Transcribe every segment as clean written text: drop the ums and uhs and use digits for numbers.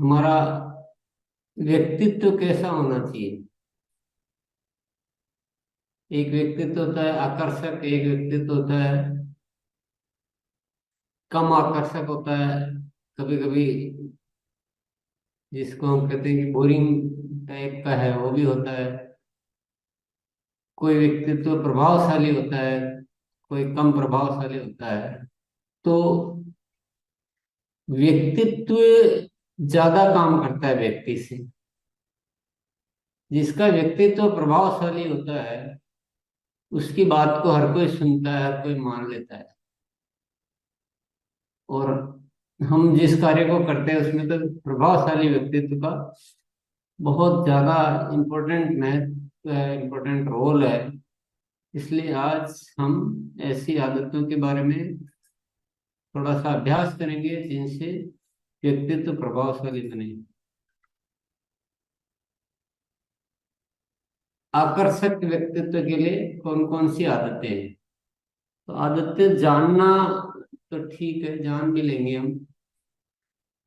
हमारा व्यक्तित्व कैसा होना चाहिए। एक व्यक्तित्व होता है आकर्षक, एक व्यक्तित्व होता है कम आकर्षक होता है। कभी कभी जिसको हम कहते हैं कि बोरिंग टाइप का है वो भी होता है। कोई व्यक्तित्व प्रभावशाली होता है, कोई कम प्रभावशाली होता है। तो व्यक्तित्व ज्यादा काम करता है व्यक्ति से। जिसका व्यक्तित्व प्रभावशाली होता है उसकी बात को हर कोई सुनता है, हर कोई मान लेता है। और हम जिस कार्य को करते हैं उसमें तो प्रभावशाली व्यक्तित्व का बहुत ज्यादा इम्पोर्टेंट महत्व है, इम्पोर्टेंट रोल है। इसलिए आज हम ऐसी आदतों के बारे में थोड़ा सा अभ्यास करेंगे जिनसे व्यक्तित्व प्रभावशाली बने। आकर्षक व्यक्तित्व के लिए कौन कौन सी आदतें हैं। तो आदतें जानना तो ठीक है, जान भी लेंगे हम,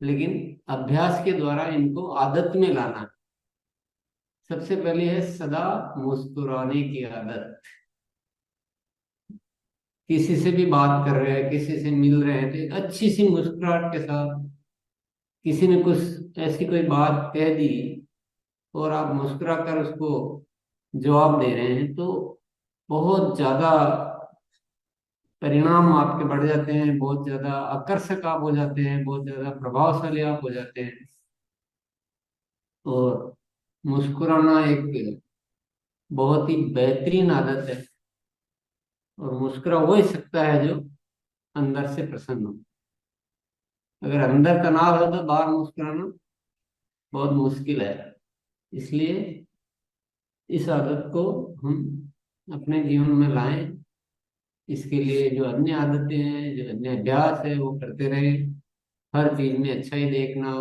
लेकिन अभ्यास के द्वारा इनको आदत में लाना है। सबसे पहले है सदा मुस्कुराने की आदत। किसी से भी बात कर रहे हैं, किसी से मिल रहे हैं तो एक अच्छी सी मुस्कुराहट के साथ, किसी ने कुछ ऐसी कोई बात कह दी और आप मुस्कुरा कर उसको जवाब दे रहे हैं तो बहुत ज्यादा परिणाम आपके बढ़ जाते हैं, बहुत ज्यादा आकर्षक आप हो जाते हैं, बहुत ज्यादा प्रभावशाली आप हो जाते हैं। और मुस्कुराना एक बहुत ही बेहतरीन आदत है। और मुस्कुरा वो ही सकता है जो अंदर से प्रसन्न हो। अगर अंदर तनाव है तो बाहर मुस्कुराना बहुत मुश्किल है। इसलिए इस आदत को हम अपने जीवन में लाएं। इसके लिए जो अन्य आदतें हैं, जो अन्य अभ्यास है वो करते रहें। हर चीज में अच्छा ही देखना,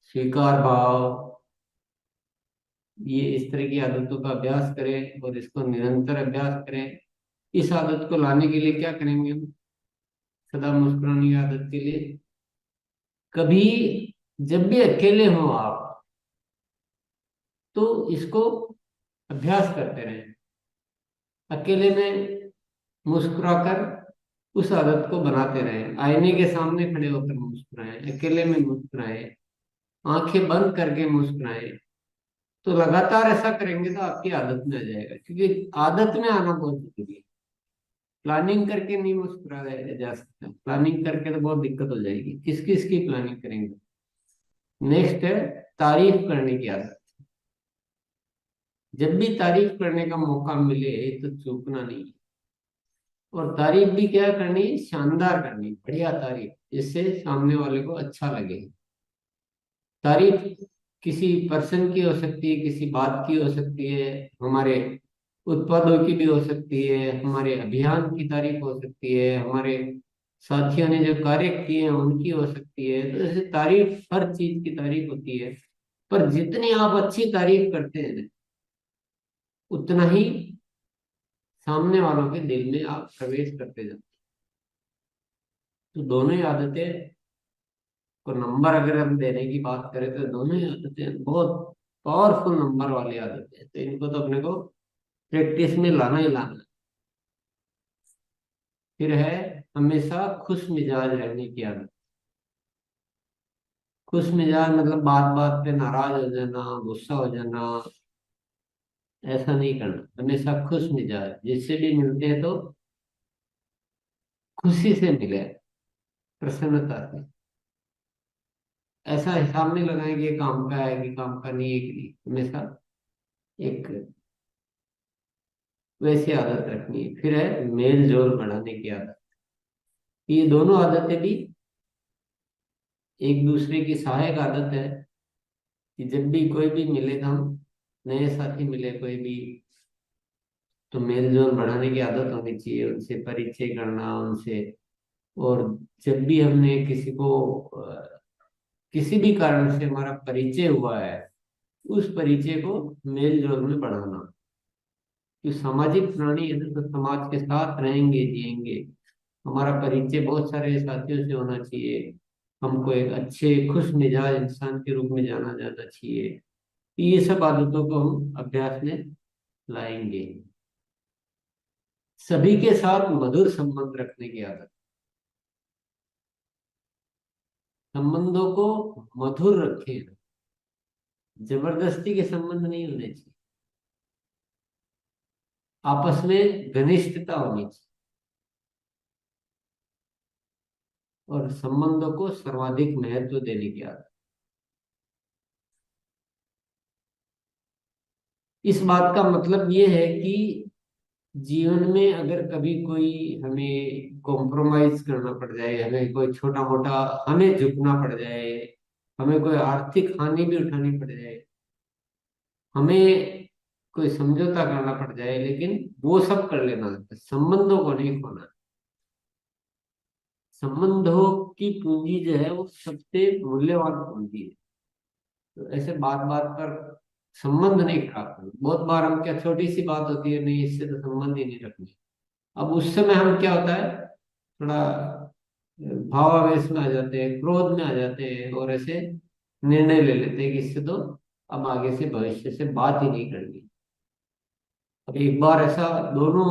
स्वीकार भाव, ये इस तरह की आदतों का अभ्यास करें और इसको निरंतर अभ्यास करें। इस आदत को लाने के लिए क्या करेंगे हम। सदा मुस्कुराने की आदत के लिए कभी जब भी अकेले हो आप तो इसको अभ्यास करते रहें। अकेले में मुस्कुराकर उस आदत को बनाते रहें। आईने के सामने खड़े होकर मुस्कुराएं, अकेले में मुस्कुराएं, आंखें बंद करके मुस्कुराएं। तो लगातार ऐसा करेंगे तो आपकी आदत में आ जाएगा, क्योंकि आदत में आना बहुत जरूरी है। प्लानिंग करके नहीं मुस्कुराया जा सकता, प्लानिंग करके तो बहुत दिक्कत हो जाएगी। किस किस की प्लानिंग करेंगे। नेक्स्ट है तारीफ करने की आदत। जब भी तारीफ करने का मौका मिले तो चूकना नहीं। और तारीफ भी क्या करनी है, शानदार करनी, बढ़िया तारीफ, जिससे सामने वाले को अच्छा लगे। तारीफ किसी पर्सन की हो सकती है, किसी बात की हो सकती है, हमारे उत्पादों की भी हो सकती है, हमारे अभियान की तारीफ हो सकती है, हमारे साथियों ने जो कार्य किए हैं उनकी हो सकती है। तो ऐसे तारीफ, हर चीज की तारीफ होती है। पर जितनी आप अच्छी तारीफ करते हैं उतना ही सामने वालों के दिल में आप प्रवेश करते जाते हैं। तो दोनों ही आदतें को नंबर अगर हम देने की बात करें तो दोनों ही आदतें बहुत पावरफुल नंबर वाली आदतें हैं। तो इनको तो अपने को प्रैक्टिस में लाना ही लाना है। फिर है हमेशा खुश मिजाज रहने की आदत। खुश मिजाज मतलब बात बात पे नाराज हो जाना, गुस्सा हो जाना, ऐसा नहीं करना। हमेशा खुश मिजाज, जिससे भी मिलते हैं तो खुशी से मिले, प्रसन्नता से। ऐसा हिसाब नहीं लगाएं कि ये काम का है कि काम का नहीं है, कि नहीं। हमेशा एक वैसी आदत रखनी है। फिर है मेल जोल बढ़ाने की आदत। ये दोनों आदतें भी एक दूसरे की सहायक आदत है। कि जब भी कोई भी मिले तो हम, नए साथी मिले कोई भी, तो मेल जोल बढ़ाने की आदत होनी चाहिए, उनसे परिचय करना उनसे। और जब भी हमने किसी को किसी भी कारण से हमारा परिचय हुआ है, उस परिचय को मेल जोल में बढ़ाना। कि सामाजिक प्राणी है तो समाज के साथ रहेंगे, जिएंगे। हमारा परिचय बहुत सारे साथियों से होना चाहिए। हमको एक अच्छे खुश मिजाज इंसान के रूप में जाना जाना चाहिए। ये सब आदतों को हम अभ्यास में लाएंगे। सभी के साथ मधुर संबंध रखने की आदत। संबंधों को मधुर रखें, जबरदस्ती के संबंध नहीं होने चाहिए। आपस में घनिष्ठता होनी चाहिए और संबंधों को सर्वाधिक महत्व देने की आदत। इस बात का मतलब ये है कि जीवन में अगर कभी कोई हमें कॉम्प्रोमाइज करना पड़ जाए, हमें कोई छोटा मोटा हमें झुकना पड़ जाए, हमें कोई आर्थिक हानि भी उठानी पड़ जाए, हमें कोई समझौता करना पड़ जाए, लेकिन वो सब कर लेना, संबंधों को नहीं खोना। संबंधों की पूंजी जो है वो सबसे मूल्यवान पूंजी है। तो ऐसे बात बात पर संबंध नहीं खराब करना। बहुत बार हम क्या, छोटी सी बात होती है, नहीं इससे तो संबंध ही नहीं रखने। अब उस समय हम क्या होता है, थोड़ा भावावेश में आ जाते हैं, क्रोध में आ जाते हैं और ऐसे निर्णय ले लेते हैं कि इससे तो अब आगे से भविष्य से बात ही नहीं करनी। अब एक बार ऐसा दोनों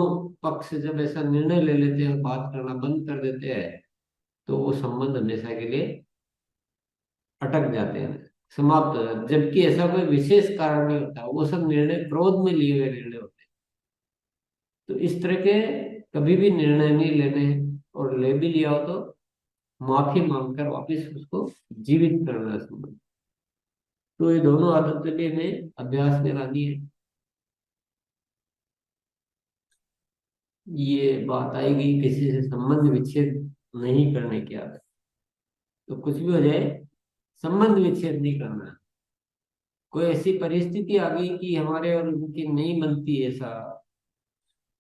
पक्ष जब ऐसा निर्णय ले लेते हैं, बात करना बंद कर देते हैं, तो वो संबंध हमेशा के लिए अटक जाते हैं, समाप्त हो जाते हैं। जबकि ऐसा कोई विशेष कारण नहीं होता, वो सब निर्णय क्रोध में लिए हुए निर्णय होते हैं। तो इस तरह के कभी भी निर्णय नहीं लेने हैं, और ले भी लिया हो तो माफी मांगकर वापस उसको जीवित करना है संबंध। तो ये दोनों आदतें भी हमें अभ्यास में लानी है। ये बात आएगी किसी से संबंध विच्छेद नहीं करने की आदत। तो कुछ भी हो जाए, संबंध विच्छेद नहीं करना है। कोई ऐसी परिस्थिति आ गई कि हमारे और उनकी नहीं बनती ऐसा,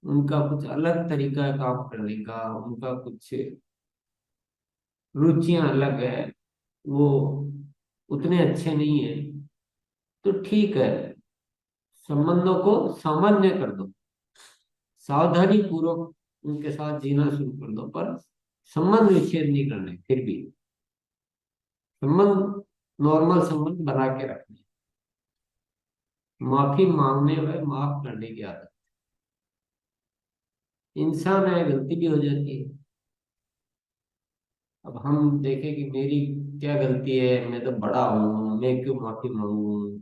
उनका कुछ अलग तरीका है काम करने का, उनका कुछ रुचियां अलग है, वो उतने अच्छे नहीं है, तो ठीक है, संबंधों को सामान्य कर दो, सावधानी पूर्वक उनके साथ जीना शुरू कर दो, पर संबंध विच्छेद नहीं करने। फिर भी संबंध नॉर्मल संबंध बना के रखने। माफी मांगने व माफ करने की आदत। इंसान है, गलती भी हो जाती है। अब हम देखें कि मेरी क्या गलती है, मैं तो बड़ा हूं, मैं क्यों माफी मांगू।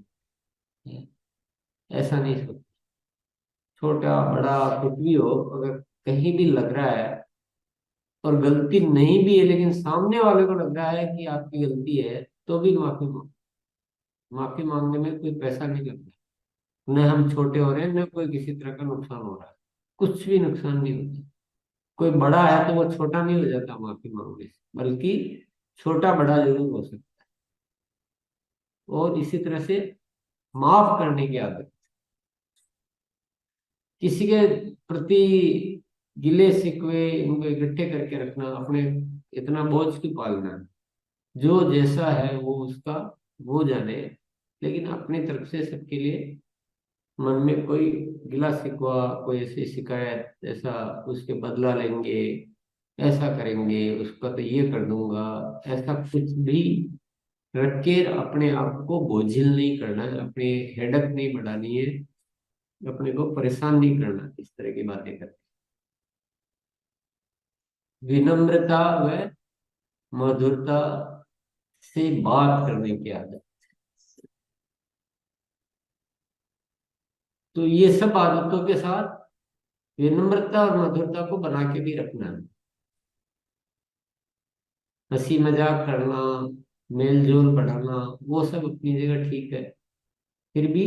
ऐसा नहीं सोच। छोटा बड़ा कुछ भी हो, अगर कहीं भी लग रहा है और गलती नहीं भी है, लेकिन सामने वाले को लग रहा है कि आपकी गलती है, तो भी माफी मांगो। माफी मांगने में कोई पैसा नहीं लगता। न हम छोटे हो रहे हैं, न कोई किसी तरह का नुकसान हो रहा है। कुछ भी नुकसान नहीं होता। कोई बड़ा है तो वो छोटा नहीं हो जाता माफी मांगने से, बल्कि छोटा बड़ा जरूर हो सकता है। और इसी तरह से माफ करने की आदत। किसी के प्रति गिले शिकवे उनको इकट्ठे करके रखना, अपने इतना बोझ क्यों पालना। जो जैसा है वो उसका, वो जाने। लेकिन अपनी तरफ से सबके लिए मन में कोई गिला शिकवा, कोई ऐसी शिकायत, ऐसा उसके बदला लेंगे, ऐसा करेंगे, उसका तो ये कर दूंगा, ऐसा कुछ भी रख के अपने आप को बोझिल नहीं करना है, अपनी हेडक नहीं बढ़ानी है, अपने को परेशान नहीं करना इस तरह की बातें करके। विनम्रता व मधुरता से बात करने की आदत। तो ये सब आदतों के साथ विनम्रता और मधुरता को बना के भी रखना है। हंसी मजाक करना, मेल जोल बढ़ाना, वो सब अपनी जगह ठीक है। फिर भी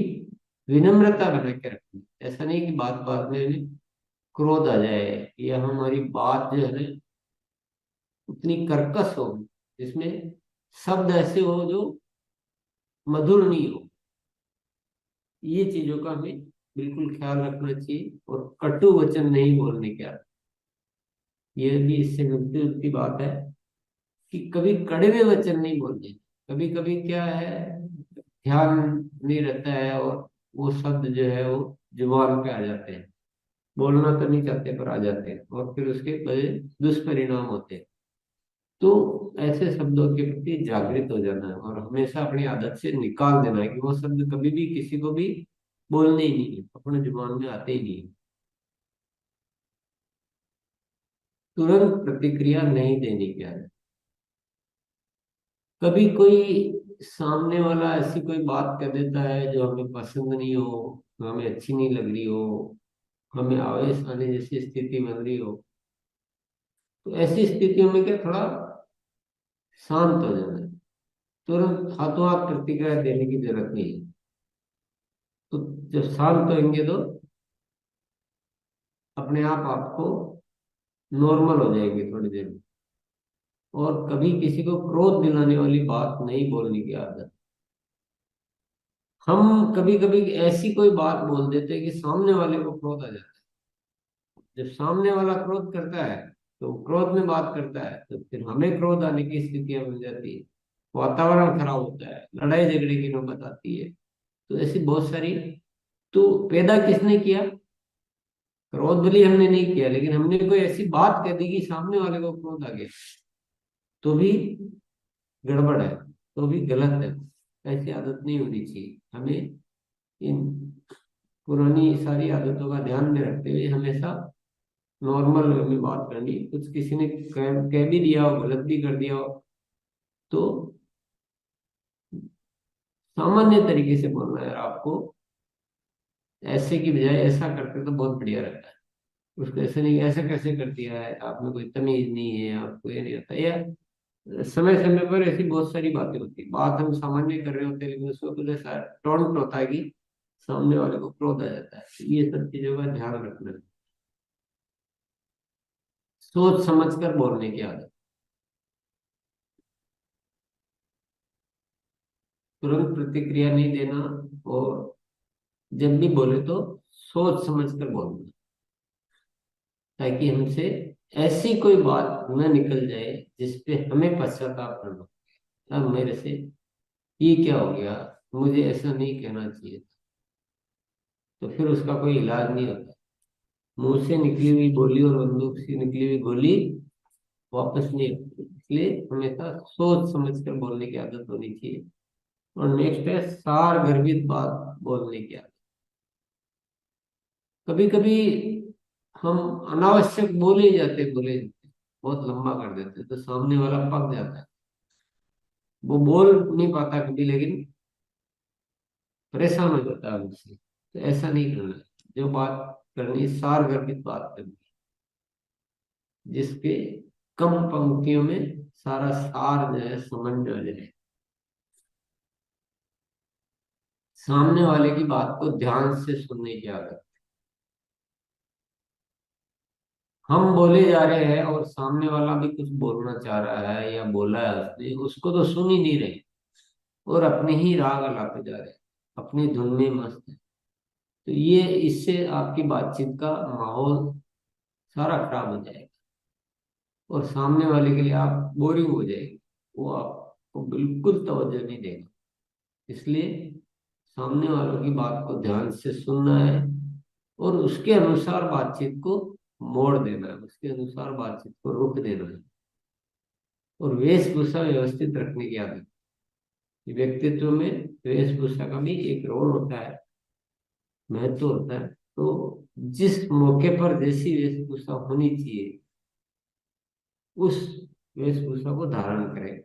विनम्रता बना के रखनी। ऐसा नहीं कि बात बात में हमें क्रोध आ जाए, या हमारी बात जो है ना उतनी कर्कश हो, जिसमें शब्द ऐसे हो जो मधुर नहीं हो। ये चीजों का हमें बिल्कुल ख्याल रखना चाहिए, और कटु वचन नहीं बोलने का। ये भी इससे मिलती जुलती बात है कि कभी कड़वे वचन नहीं बोलने। कभी कभी क्या है, ध्यान नहीं रहता है और वो शब्द जो है वो जुबान पे आ जाते हैं, बोलना तो नहीं चाहते पर आ जाते हैं, और फिर उसके बड़े दुष्परिणाम होते हैं। तो ऐसे शब्दों के प्रति जागृत हो जाना है और हमेशा अपनी आदत से निकाल देना है कि वो शब्द कभी भी किसी को भी बोलने ही नहीं है, अपने जुबान में आते ही नहीं है। तुरंत प्रतिक्रिया नहीं देनी क्या है। कभी कोई सामने वाला ऐसी कोई बात कह देता है जो हमें पसंद नहीं हो, हमें अच्छी नहीं लग रही हो, हमें आवेश आने जैसी स्थिति बन रही हो, तो ऐसी स्थितियों में क्या थोड़ा शांत हो जाना है। तुरंत हाथों हाथ प्रतिक्रिया देने की जरूरत नहीं है। तो जब शांत होंगे तो अपने आप आपको नॉर्मल हो जाएगी थोड़ी देर में। और कभी किसी को क्रोध दिलाने वाली बात नहीं बोलने की आदत। हम कभी कभी ऐसी कोई बात बोल देते हैं कि सामने वाले को क्रोध आ जाता है। जब सामने वाला क्रोध करता है तो क्रोध में बात करता है तो फिर हमें क्रोध आने की स्थितियां बन जाती है, वातावरण खराब होता है, लड़ाई झगड़े की नौबत आती है। तो ऐसी बहुत सारी। तो पैदा किसने किया? क्रोध भले हमने नहीं किया, लेकिन हमने कोई ऐसी बात कह दी कि सामने वाले को क्रोध आ गया, तो भी गड़बड़ है, तो भी गलत है। ऐसी आदत नहीं होनी चाहिए हमें। इन पुरानी सारी आदतों का ध्यान में रखते हुए हमेशा नॉर्मल वे में बात करनी। कुछ किसी ने कह भी दिया हो, गलत भी कर दिया हो, तो सामान्य तरीके से बोलना है आपको। ऐसे की बजाय ऐसा करते तो बहुत बढ़िया रहता है। उसको ऐसे नहीं, ऐसा कैसे कर दिया है, आप में कोई तमीज नहीं है, आपको ये नहीं आता, या समय समय पर ऐसी बहुत सारी बातें होती है। बात हम सामान्य कर रहे होते हैं लेकिन उसमें कुछ ऐसा टोन होता है कि सामने वाले को क्रोध आ जाता है। ये सब चीजों का ध्यान रखना है। सोच समझ कर बोलने की आदत। तुरंत प्रतिक्रिया नहीं देना, और जब भी बोले तो सोच समझ कर बोलना, ताकि हमसे ऐसी कोई बात न निकल जाए जिसपे हमें पश्चाताप करना हो। अब मेरे से ये क्या हो गया, मुझे ऐसा नहीं कहना चाहिए था। तो फिर उसका कोई इलाज नहीं होता। मुंह से निकली हुई बोली और बंदूक से निकली हुई गोली वापस नहीं आती। इसलिए हमेशा सोच समझ कर बोलने की आदत होनी चाहिए। और नेक्स्ट है सार गर्भित बात बोलने की आदत। कभी कभी हम अनावश्यक बोले जाते बहुत लंबा कर देते, तो सामने वाला पक जाता है। वो बोल नहीं पाता कभी, लेकिन परेशान हो जाता है उससे। तो ऐसा नहीं करना है। जो बात करनी है, सार गर्भित बात करनी है, जिसके कम पंक्तियों में सारा सार जो है समझ में आ जाए। सामने वाले की बात को ध्यान से सुनने की आदत। हम बोले जा रहे हैं और सामने वाला भी कुछ बोलना चाह रहा है या बोला है उसने, उसको तो सुन ही नहीं रहे और अपने ही राग लाते जा रहे हैं, अपनी धुन में मस्त है। तो ये इससे आपकी बातचीत का माहौल सारा खराब हो जाएगा और सामने वाले के लिए आप बोरिंग हो जाएंगे। वो आपको बिल्कुल तवज्जो नहीं देगा। इसलिए सामने वालों की बात को ध्यान से सुनना है और उसके अनुसार बातचीत को मोड़ देना है, उसके अनुसार बातचीत को रोक देना है। और वेशभूषा व्यवस्थित रखने की आदत। व्यक्तित्व में वेशभूषा का भी एक रोल होता है, महत्व होता है। तो जिस मौके पर जैसी वेशभूषा होनी चाहिए उस वेशभूषा को धारण करें।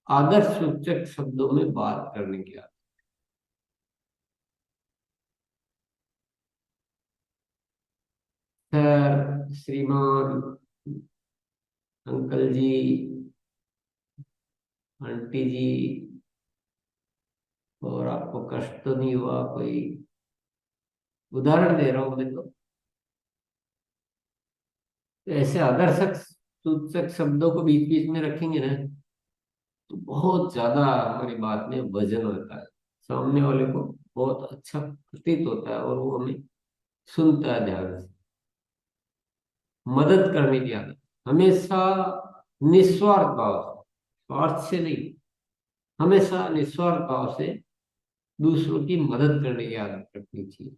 आदर्श सूचक शब्दों में बात करने की आदत। सर, श्रीमान, अंकल जी, आंटी जी। और आपको कष्ट तो नहीं हुआ कोई? उदाहरण दे रहा हूं मैं तो। ऐसे आदर्शक सूचक शब्दों को बीच बीच में रखेंगे ना, तो बहुत ज्यादा हमारी बात में वजन होता है। सामने वाले को बहुत अच्छा प्रतीत होता है और वो हमें सुनता है ध्यान से। मदद करने की आदत। हमेशा निस्वार्थ भाव से, स्वार्थ से नहीं, हमेशा निस्वार्थ भाव से दूसरों की मदद करने की आदत रखनी चाहिए।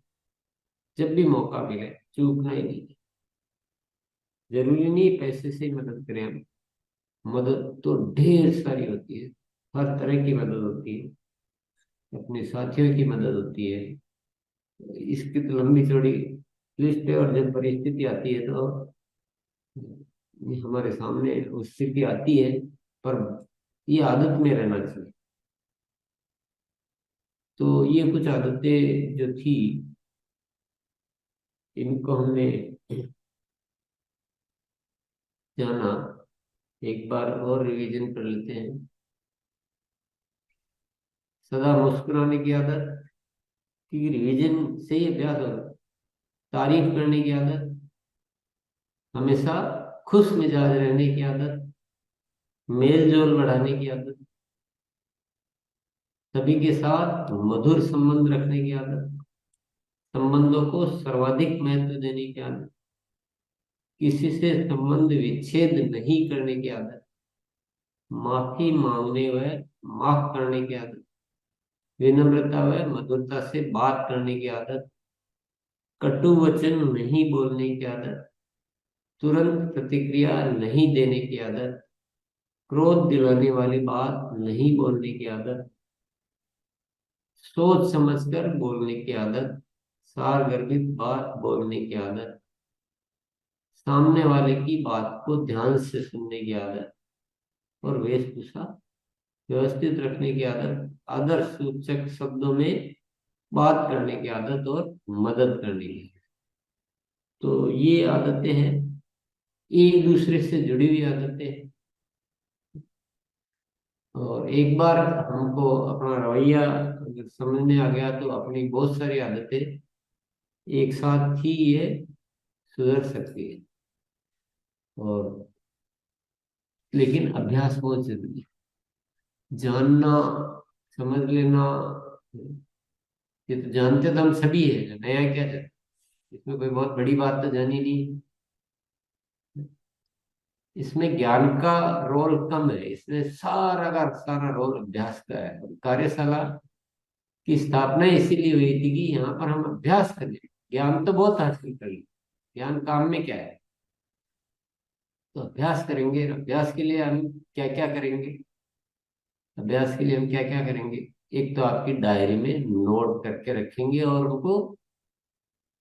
जब भी मौका मिले चूकना ही नहीं। जरूरी नहीं पैसे से ही मदद करें हम। मदद तो ढेर सारी होती है, हर तरह की मदद होती है, अपने साथियों की मदद होती है। इसकी तो लंबी चौड़ी लिस्ट है, और जब परिस्थिति आती है तो हमारे सामने वो स्थिति आती है, पर ये आदत में रहना चाहिए। तो ये कुछ आदतें जो थी, इनको हमने जाना। एक बार और रिवीजन कर लेते हैं। सदा मुस्कुराने की आदत, क्योंकि रिवीजन से ही अभ्यास होगा। तारीफ करने की आदत, हमेशा खुश मिजाज रहने की आदत, मेल जोल बढ़ाने की आदत, सभी के साथ मधुर संबंध रखने की आदत, संबंधों को सर्वाधिक महत्व देने की आदत, किसी से संबंध विच्छेद नहीं करने की आदत, माफी मांगने व माफ करने की आदत, विनम्रता व मधुरता से बात करने की आदत, कटु वचन नहीं बोलने की आदत, तुरंत प्रतिक्रिया नहीं देने की आदत, क्रोध दिलाने वाली बात नहीं बोलने की आदत, सोच समझकर बोलने की आदत, सारगर्भित बात बोलने की आदत, सामने वाले की बात को ध्यान से सुनने की आदत, और वेशभूषा व्यवस्थित रखने की आदत, आदर्श सूचक शब्दों में बात करने की आदत, और मदद करने की। तो ये आदतें हैं, एक दूसरे से जुड़ी हुई आदतें हैं। और एक बार हमको अपना रवैया अगर समझ में आ गया तो अपनी बहुत सारी आदतें एक साथ ही ये सुधर सकती है। और लेकिन अभ्यास बहुत जरूरी है, जानना, समझ लेना। ये तो जानते तो हम सभी है, नया क्या जाने, इसमें कोई बहुत बड़ी बात तो जानी नहीं। इसमें ज्ञान का रोल कम है, इसमें सारा का सारा रोल अभ्यास का है। और कार्यशाला की स्थापना इसीलिए हुई थी कि यहाँ पर हम अभ्यास करें। ज्ञान तो बहुत हासिल कर लिया, ज्ञान काम में क्या है, तो अभ्यास करेंगे। अभ्यास के लिए हम क्या क्या करेंगे, अभ्यास के लिए हम क्या क्या करेंगे। एक तो आपकी डायरी में नोट करके रखेंगे और उनको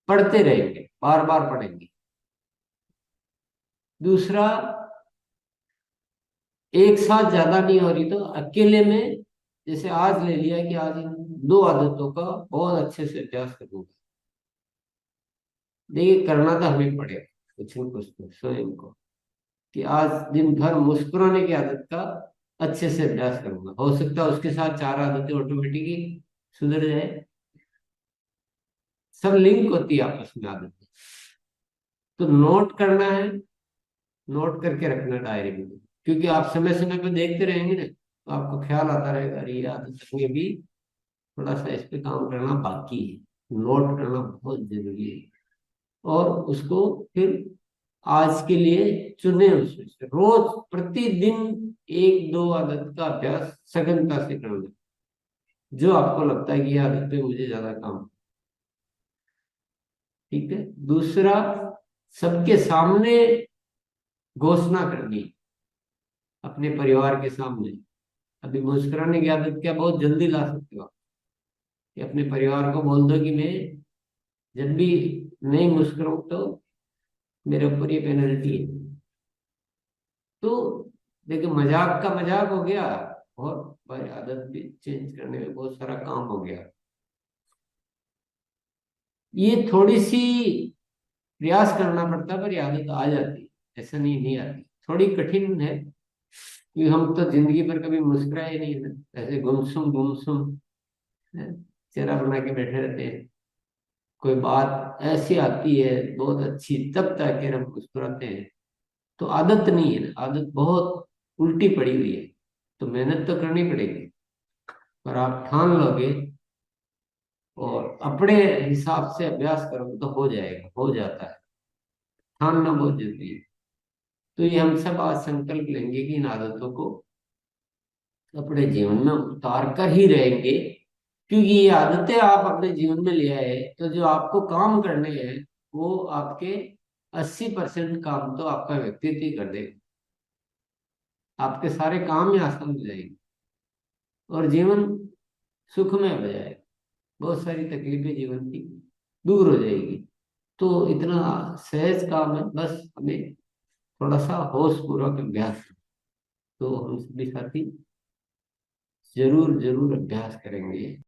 पढ़ते रहेंगे, बार बार पढ़ेंगे। दूसरा, एक साथ ज्यादा नहीं हो रही तो अकेले में, जैसे आज ले लिया कि आज इन दो आदतों का बहुत अच्छे से अभ्यास करूंगा। देखिए, करना तो हमें पड़ेगा कुछ न कुछ तो स्वयं को, कि आज दिन भर मुस्कुराने की आदत का अच्छे से अभ्यास करूंगा। हो सकता है उसके साथ चार आदतें ऑटोमेटिकली सुधर जाए। सब लिंक होती है आपस में आदतें। तो नोट करना है, नोट करके रखना डायरी में, क्योंकि आप समय समय पर देखते रहेंगे ना, तो आपको ख्याल आता रहेगा, अरे ये आदत में भी थोड़ा सा इस पे काम करना बाकी है। नोट करना बहुत जरूरी है। और उसको फिर आज के लिए चुने, उसमें से रोज प्रतिदिन एक दो आदत का अभ्यास सघनता से करना, जो आपको लगता है कि ये आदत पे मुझे ज्यादा काम। ठीक है। दूसरा, सबके सामने घोषणा करनी, अपने परिवार के सामने। अभी मुस्कुराने की आदत क्या बहुत जल्दी ला सकते हो आप, कि अपने परिवार को बोल दो कि मैं जब भी नहीं मुस्कुराऊं तो मेरे ऊपर ये पेनल्टी है। तो देखिए, मजाक का मजाक हो गया, और भाई आदत भी चेंज करने में बहुत सारा काम हो गया। ये थोड़ी सी प्रयास करना पड़ता है, पर ये आदत आ जाती है, ऐसा नहीं नहीं आती। थोड़ी कठिन है, क्योंकि हम तो जिंदगी पर कभी मुस्कुराए नहीं है ना, ऐसे गुमसुम गुमसुम है, चेहरा बना के बैठे रहते हैं। कोई बात ऐसी आती है बहुत अच्छी, तब जाके हम मुस्कुराते हैं। तो आदत नहीं है ना, आदत बहुत उल्टी पड़ी हुई है। तो मेहनत तो करनी पड़ेगी, पर आप ठान लोगे और अपने हिसाब से अभ्यास करोगे तो हो जाएगा, हो जाता है। ठानना बहुत जरूरी है। तो ये हम सब आज संकल्प लेंगे कि इन आदतों को अपने जीवन में उतार कर ही रहेंगे, क्योंकि ये आदतें आप अपने जीवन में ले आए तो जो आपको काम करने हैं वो आपके 80% काम तो आपका व्यक्तित्व ही कर देगा। आपके सारे काम ही आसान हो जाएंगे और जीवन सुखमय हो जाएगा। बहुत सारी तकलीफें जीवन की दूर हो जाएगी। तो इतना सहज काम है, बस हमें थोड़ा सा होश पूर्वक अभ्यास। तो हम सभी साथी जरूर जरूर अभ्यास करेंगे।